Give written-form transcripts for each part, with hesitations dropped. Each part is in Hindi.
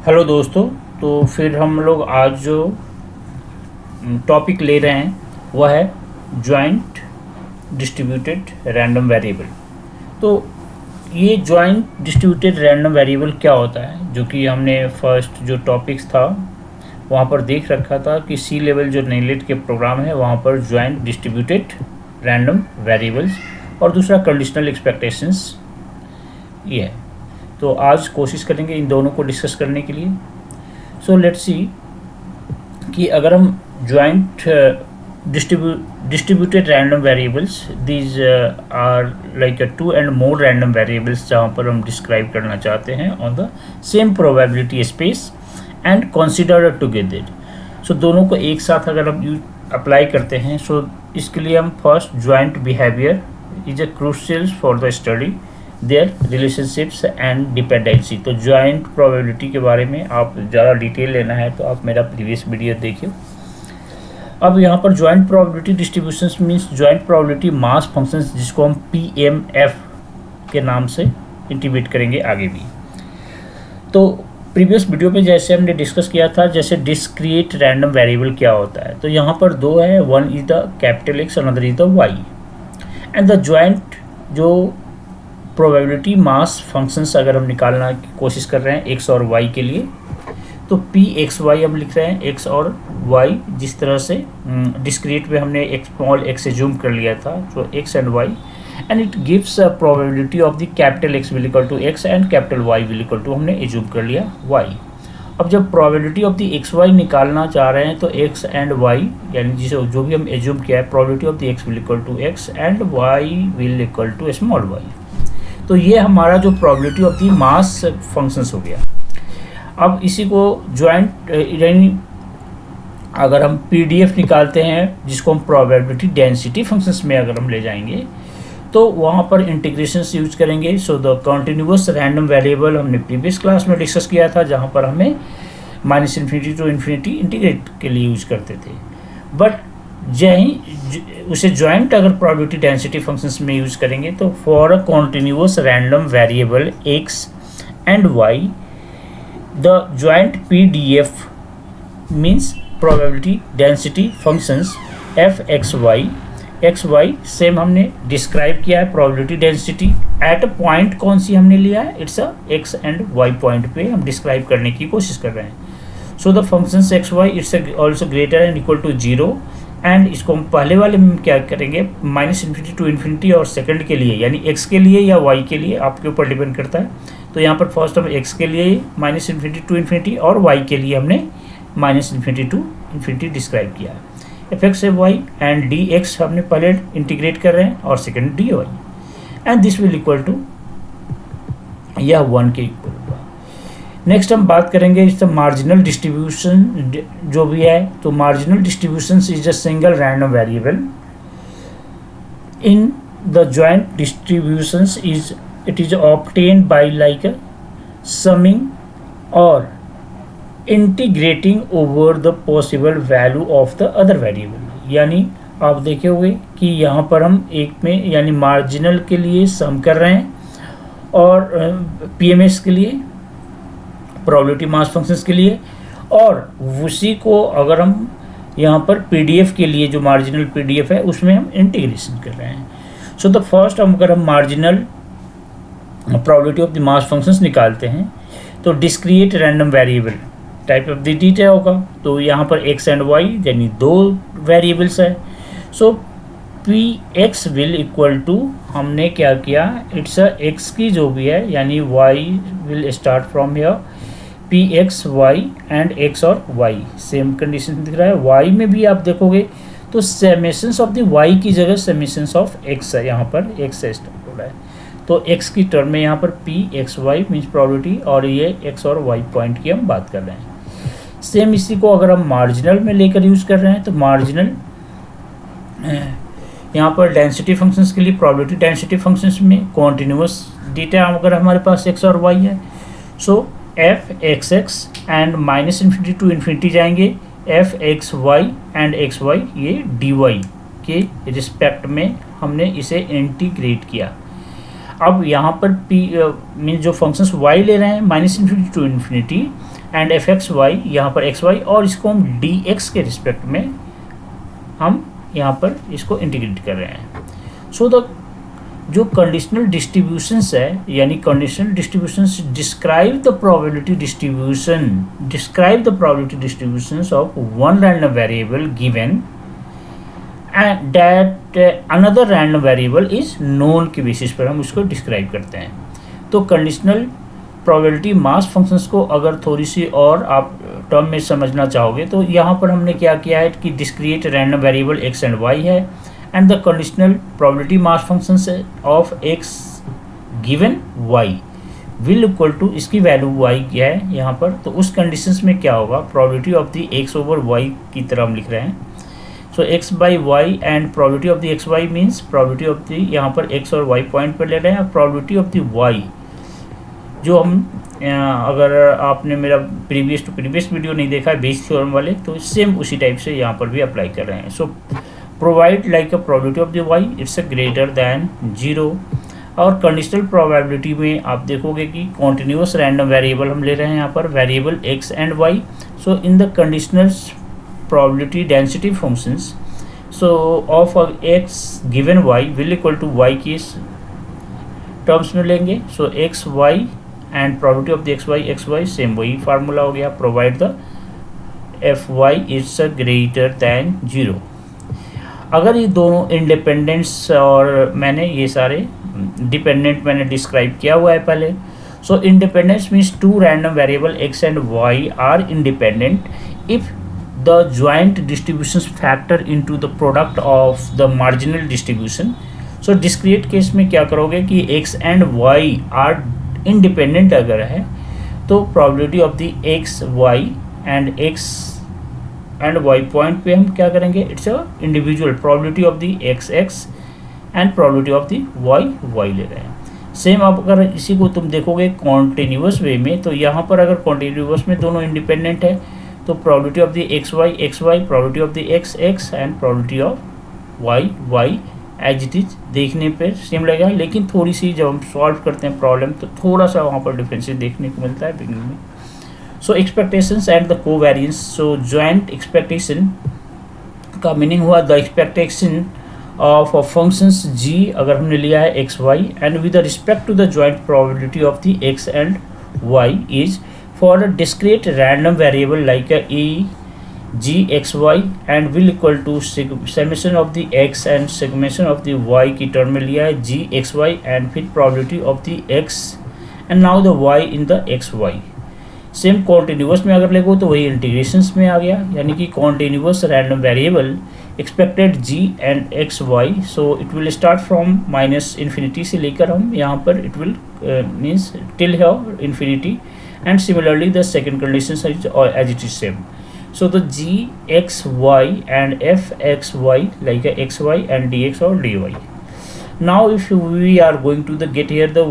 हेलो दोस्तों। तो फिर हम लोग आज जो टॉपिक ले रहे हैं वह है जॉइंट डिस्ट्रीब्यूटेड रैंडम वेरिएबल। तो ये जॉइंट डिस्ट्रीब्यूटेड रैंडम वेरिएबल क्या होता है, जो कि हमने फर्स्ट जो टॉपिक्स था वहाँ पर देख रखा था कि सी लेवल जो नेटलिस्ट के प्रोग्राम है वहाँ पर जॉइंट डिस्ट्रीब्यूटेड रैंडम वेरिएबल्स और दूसरा कंडीशनल एक्सपेक्टेशंस ये है। तो आज कोशिश करेंगे इन दोनों को डिस्कस करने के लिए। सो लेट्स सी कि अगर हम joint distributed random variables, these are like 2 and more random variables जहाँ पर हम डिस्क्राइब करना चाहते हैं on the same probability space and considered together. So दोनों को एक साथ अगर हम अप्लाई करते हैं, सो इसके लिए हम first joint behaviour is a crucial for the study there relationships and dependency. तो जॉइंट प्रोबेबिलिटी के बारे में आप ज़्यादा डिटेल लेना है तो आप मेरा प्रीवियस वीडियो देखिए। अब यहाँ पर joint probability distributions means joint probability mass functions, जिसको हम PMF के नाम से इंटीग्रेट करेंगे आगे भी। तो प्रीवियस वीडियो में जैसे हमने डिस्कस किया था, जैसे डिस्क्रीट रैंडम वेरिएबल क्या होता है, तो यहाँ पर दो है, one is the capital X, another is the Y। And the joint जो प्रोबेबिलिटी मास फंक्शंस अगर हम निकालना की कोशिश कर रहे हैं x और y के लिए, तो PXY हम लिख रहे हैं, x और y जिस तरह से डिस्क्रीट में हमने एक स्मॉल x से जूम कर लिया था, तो x and y, and it gives a probability of the capital X will equal to x and capital Y will equal to हमने एज्यूम कर लिया y। अब जब प्रोबेबिलिटी ऑफ द XY निकालना चाह रहे हैं तो x एंड y, यानी जिसे जो भी हम एज्यूम किया है, probability of the x will equal to x and y will equal to small y। तो ये हमारा जो probability of the mass functions हो गया। अब इसी को जॉइंट यानी अगर हम PDF निकालते हैं, जिसको हम प्रोबेबिलिटी डेंसिटी फंक्शंस में अगर हम ले जाएंगे, तो वहाँ पर इंटीग्रेशंस यूज करेंगे। So the continuous random variable हमने प्रीवियस क्लास में डिस्कस किया था, जहाँ पर हमें -∞ टू इन्फिनिटी इंटीग्रेट के लिए यूज करते थे। बट उसे जॉइंट अगर प्रोबेबिलिटी डेंसिटी फंक्शंस में यूज करेंगे, तो for a continuous random variable x and y, the joint PDF means probability density functions x y same हमने डिस्क्राइब किया है। Probability density at a point कौन सी हमने लिया है, it's a x and y point पे हम डिस्क्राइब करने की कोशिश कर रहे हैं। So the functions x y it's also greater and equal to 0, and इसको हम पहले वाले में क्या करेंगे, -∞ टू इन्फिनिटी और सेकंड के लिए, यानी x के लिए या y के लिए, आपके ऊपर डिपेंड करता है। तो यहाँ पर फर्स्ट हम x के लिए -∞ टू इन्फिनिटी और y के लिए हमने -∞ टू इन्फिनिटी डिस्क्राइब किया है। fx(y) एंड dx हमने पहले इंटीग्रेट कर रहे हैं और second dy, and this will equal to यह 1 के इक्वल होगा। नेक्स्ट हम बात करेंगे इसका मार्जिनल डिस्ट्रीब्यूशन जो भी है। तो marginal distribution is a single random variable in the joint distributions it is obtained by like summing or integrating over the possible value of the other variable. यानी आप देखे हुए कि यहाँ पर हम एक में यानी मार्जिनल के लिए सम कर रहे हैं और PMS के लिए प्रोबेबिलिटी मास फंक्शंस के लिए, और उसी को अगर हम यहाँ पर PDF के लिए जो मार्जिनल PDF है उसमें हम इंटीग्रेशन कर रहे हैं। सो द फर्स्ट हम अगर हम marginal probability of the mass functions निकालते हैं, तो discrete random variable type of the data होगा। तो यहाँ पर x एंड y यानी दो वेरिएबल्स है। सो Px विल इक्वल टू हमने क्या किया, इट्स अ x की जो भी है, यानी y will start from here PXY and x और y सेम कंडीशन दिख रहा है। y में भी आप देखोगे तो समेशंस ऑफ द y की जगह समेशंस ऑफ x है, यहाँ पर x से स्टार्ट हो रहा है। तो x की टर्म में यहाँ पर PXY मीन्स प्रोबेबिलिटी, और ये x और y पॉइंट की हम बात कर रहे हैं। सेम इसी को अगर हम मार्जिनल में लेकर यूज़ कर रहे हैं, तो मार्जिनल यहाँ पर डेंसिटी फंक्शंस के लिए प्रोबेबिलिटी डेंसिटी फंक्शंस में कॉन्टिन्यूअस डेटा अगर हमारे पास x और y है, so fxx and -∞ to infinity जाएंगे, fxy एंड xy ये dy के रिस्पेक्ट में हमने इसे इंटीग्रेट किया। अब यहाँ पर पी मीन जो फंक्शंस y ले रहे हैं -∞ to infinity and F X Y, यहाँ पर एक्स वाई, और इसको हम डी एक्स के रिस्पेक्ट में हम यहाँ पर इसको इंटीग्रेट कर रहे हैं। सो द जो कंडीशनल डिस्ट्रीब्यूशंस है, यानी conditional distributions describe the probability distributions of one random variable given and that another random variable is known के बेसिस पर हम उसको डिस्क्राइब करते हैं। तो कंडीशनल प्रोबेबिलिटी मास फंक्शंस को अगर थोड़ी सी और आप टर्म में समझना चाहोगे तो यहाँ पर हमने क्या किया है कि discrete random variable X and Y है, and the conditional probability mass functions of X given Y will equal to, इसकी वैल्यू वाई क्या है यहाँ पर, तो उस कंडीशंस में क्या होगा, probability of the X over Y की तरह हम लिख रहे हैं। So X by Y and probability of the X Y means probability of the, यहाँ पर एक्स और वाई पॉइंट पर ले रहे हैं, प्रोबेबिलिटी ऑफ द वाई जो हम अगर आपने मेरा प्रीवियस वीडियो नहीं देखा है बेस थ्योरम वाले, तो सेम उसी टाइप से यहाँ पर भी अप्लाई कर रहे हैं। So provide like a probability of the Y it's a greater than 0। और कंडीशनल प्रोबेबिलिटी में आप देखोगे कि कॉन्टिन्यूस रैंडम वेरिएबल हम ले रहे हैं यहाँ पर, variable X and Y. So in the conditional probability density functions so of X given Y will equal to Y की टर्म्स में लेंगे। So X Y and probability of the X Y same वही फार्मूला हो गया, provide the F Y is a greater than 0। अगर ये दोनों इंडिपेंडेंट्स, और मैंने ये सारे डिपेंडेंट मैंने डिस्क्राइब किया हुआ है पहले। So independence means two random variable X and Y are independent if the joint distributions factor into the product of the marginal distribution. So discrete case में क्या करोगे कि X and Y are independent अगर है तो probability of the X Y and X and Y point पे हम क्या करेंगे, it's a individual probability of the X X and probability of the Y Y ले रहे हैं। सेम आप अगर इसी को तुम देखोगे कॉन्टिन्यूस वे में, तो यहाँ पर अगर कॉन्टिन्यूस में दोनों इंडिपेंडेंट है तो probability of the X Y, probability of the X X and probability of Y Y as it is देखने पर सेम लगेगा, लेकिन थोड़ी सी जब हम सॉल्व करते हैं प्रॉब्लम तो थोड़ा सा वहाँ पर डिफरेंसेस देखने को मिलता है बिगिनिंग में। So expectations and the covariance. So joint expectation का मीनिंग हुआ the expectation of functions G अगर हमने लिया है X Y and with respect to the joint probability of the X and Y is for a discrete random variable like a g x y and will equal to summation of the x and summation of the y की टर्म में लिया है g x y and फिर probability of the x and now the y in the x y। Same continuous में अगर लेगो तो वही इंटीग्रेशंस में आ गया, यानी कि continuous random variable expected g and x y, so it will start from -∞ से लेकर हम यहाँ पर इट विल मीन्स टिल है infinity, and similarly the second condition as it is same. So the g x y and f x y like a x y and dx or dy. Now if we are going to the get here the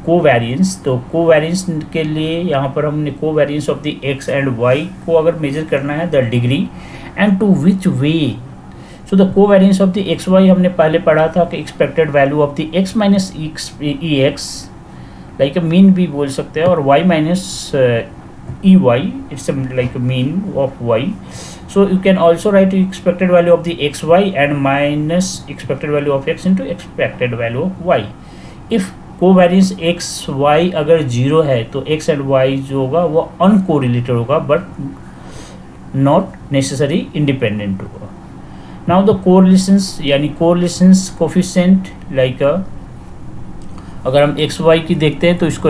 covariance, तो covariance के लिए यहाँ पर हमने covariance of the x and y को अगर मेजर करना है the degree and to which way. So the covariance of the x y हमने पहले पढ़ा था कि expected value of the x minus ex like a mean भी बोल सकते हैं, और y minus ey, it's a like a mean of y. So you can also write expected value of the xy and minus expected value of x into expected value of y. If covariance x y अगर 0 है तो x and y जो होगा वो uncorrelated होगा but not necessary independent होगा। Now the correlations यानी correlations coefficient like a, अगर हम एक्स वाई की देखते हैं तो इसको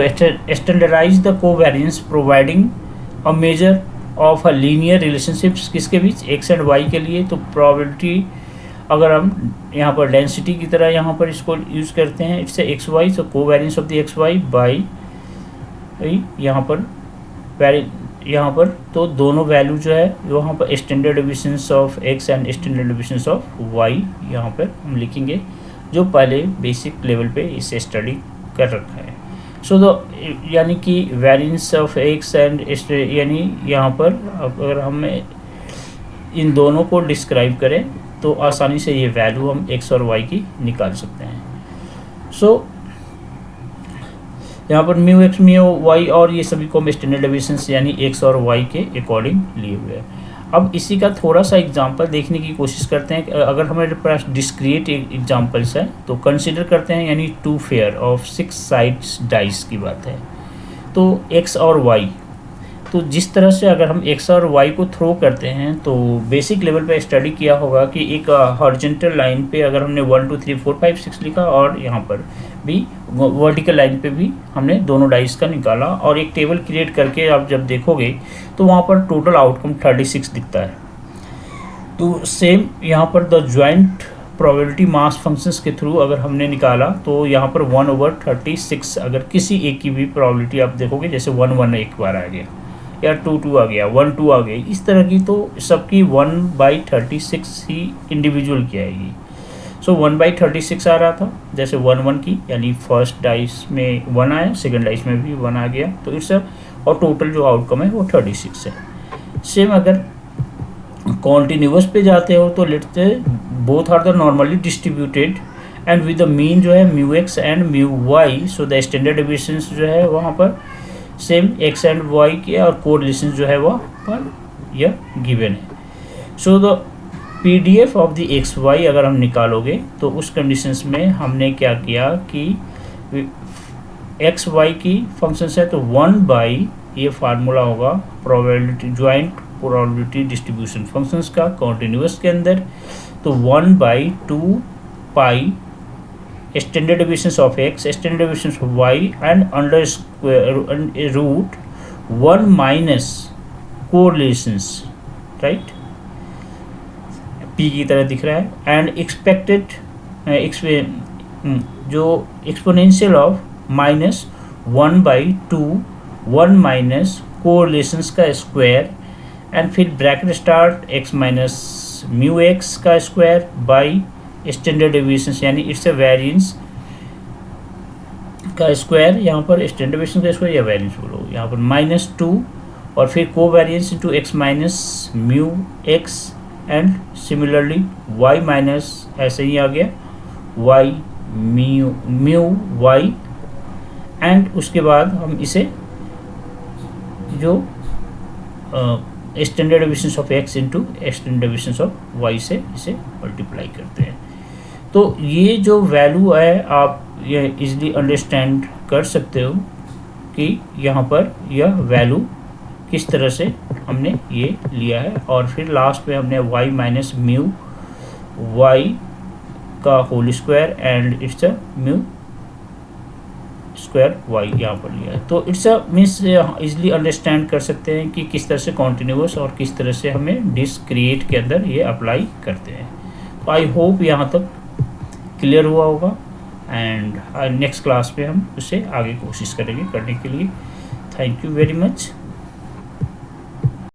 standardize the covariance providing a measure of a linear relationships किसके बीच, एक्स एंड वाई के लिए। तो प्रोबेबिलिटी अगर हम यहाँ पर डेंसिटी की तरह यहाँ पर इसको यूज़ करते हैं it's X Y, so covariance of the X Y by यहाँ पर तो दोनों वैल्यू जो है वहाँ पर standard divisions of X and standard divisions of Y यहाँ पर हम लिखेंगे, जो पहले बेसिक लेवल पे इसे स्टडी कर रखा है। सो द यानी कि वेरिएंस ऑफ एक्स एंड यानी यहाँ पर अगर हम इन दोनों को डिस्क्राइब करें तो आसानी से ये वैल्यू हम एक्स और वाई की निकाल सकते हैं। सो यहाँ पर म्यू एक्स म्यू वाई और ये सभी को हम स्टैंडर्ड डेविएशंस यानी एक्स और वाई के अकॉर्डिंग लिए हुए हैं। अब इसी का थोड़ा सा एग्जांपल देखने की कोशिश करते हैं। अगर हमारे पास डिस्क्रीट एग्जांपल्स है तो कंसिडर करते हैं, यानी 2 पेयर ऑफ 6 साइड्स डाइस की बात है। तो एक्स और वाई, तो जिस तरह से अगर हम एक्स और वाई को थ्रो करते हैं तो बेसिक लेवल पे स्टडी किया होगा कि एक हॉरिजॉन्टल लाइन पे अगर हमने 1 2 3 4 5 6 लिखा और यहाँ पर भी वर्टिकल लाइन पे भी हमने दोनों डाइस का निकाला और एक टेबल क्रिएट करके आप जब देखोगे तो वहाँ पर टोटल आउटकम 36 दिखता है। तो सेम यहाँ पर the joint probability mass functions के थ्रू अगर हमने निकाला तो यहाँ पर 1/36 अगर किसी एक की भी प्रोबेबिलिटी आप देखोगे, जैसे 1 1 एक बार आ गया या 2 2 आ गया, 1 2 आ गई, इस तरह की, तो सबकी 1/36 ही इंडिविजुअल की आएगी। सो 1/36 आ रहा था, जैसे 1 1 की, यानी फर्स्ट डाइस में 1 आया, सेकंड डाइस में भी 1 आ गया, तो इट्स और टोटल जो आउटकम है वो 36 है। सेम अगर कॉन्टिन्यूअस पे जाते हो तो let's say both are the normally distributed and with the mean जो है mu X and mu Y, so the standard deviations जो है वहाँ पर सेम एक्स एंड वाई के और कोरिलेशन जो है वहाँ पर यह गिवन है। So the PDF of the X Y अगर हम निकालोगे तो उस कंडीशंस में हमने क्या किया कि एक्स वाई की फंक्शंस है तो 1 ये फार्मूला होगा probability joint probability distribution functions का कॉन्टिन्यूअस के अंदर, तो 1/2 pi standard deviations of X, standard deviations of Y and under square root 1 minus correlations, right, P की तरह दिख रहा है, एंड एक्सपेक्टेड जो एक्सपोनेंशियल ऑफ -1/2 1 माइनस कोरिलेशंस का स्क्वायर एंड फिर bracket start x minus mu X का स्क्वायर बाई स्टैंडर्ड डेविएशंस, यानी इट्स अ वेरिएंस का स्क्वायर, यहाँ पर स्टैंडर्ड डेविएशन का स्क्वायर या वेरिएंस बोलो, यहाँ पर -2 और फिर को variance into x minus mu X and similarly y minus ऐसे ही आ गया y म्यू y, एंड उसके बाद हम इसे जो standard deviations of x into standard deviations of y से इसे मल्टीप्लाई करते हैं। तो ये जो वैल्यू है आप ये इजीली अंडरस्टैंड कर सकते हो कि यहाँ पर यह वैल्यू किस तरह से हमने ये लिया है, और फिर लास्ट में हमने y माइनस म्यू y का whole square and it's a mu square y यहाँ पर लिया है। तो it's a means easily understand कर सकते हैं कि किस तरह से कॉन्टिन्यूअस और किस तरह से हमें डिस्क्रीट के अंदर ये अप्लाई करते हैं। तो आई होप यहाँ तक क्लियर हुआ होगा, एंड नेक्स्ट क्लास में हम उसे आगे कोशिश करेंगे करने के लिए। Thank you very much.